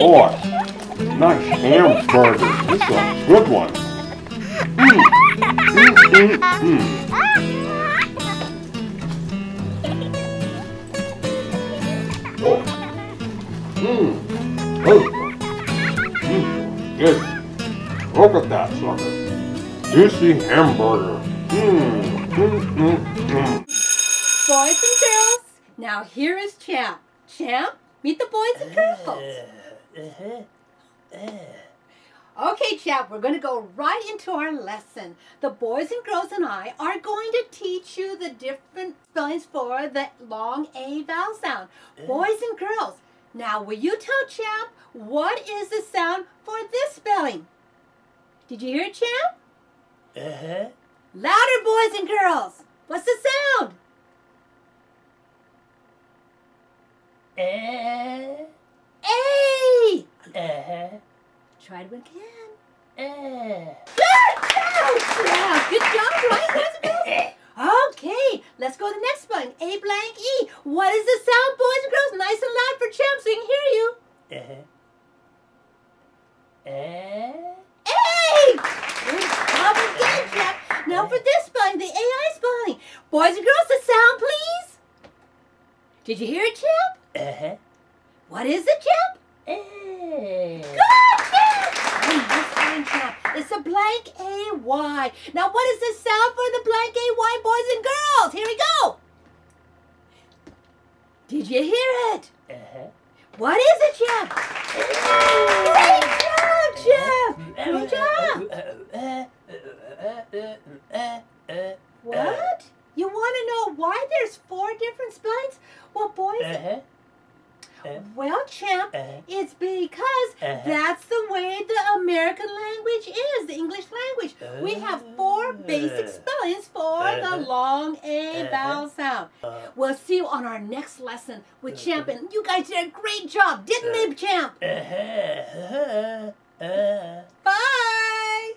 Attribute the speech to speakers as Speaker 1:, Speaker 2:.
Speaker 1: boy. Nice hamburger. This is a good one. Good. Look at that sucker. Juicy hamburger.
Speaker 2: Boys and girls, now here is Champ. Champ, meet the boys and girls. Okay, Champ, we're going to go right into our lesson. The boys and girls and I are going to teach you the different spellings for the long A vowel sound. Boys and girls, now will you tell Champ what is the sound for this spelling? Did you hear it, Champ? Louder, boys and girls. What's the sound? A. Try it again. Good job, right, boys and girls? Okay, let's go to the next spelling. A blank E. What is the sound, boys and girls? Nice and loud for Champ so he can hear you. Good job again, Champ. Now for this spelling, the AI spelling. Boys and girls, the sound, please. Did you hear it, Champ? What is it, Champ? Good, Champ. Nice spelling, Champ. It's a blank A-Y. Now what is the sound for the blank A-Y, boys and girls? Here we go. Did you hear it? What is it, Champ? Great job, Champ. Great job. What? You want to know why there's 4 different spellings? Well, boys... Well, Champ, it's because that's the way the American language is, the English language. We have 4 basic spellings for the long A vowel sound. We'll see you on our next lesson with Champ, and you guys did a great job, didn't they, Champ? Bye!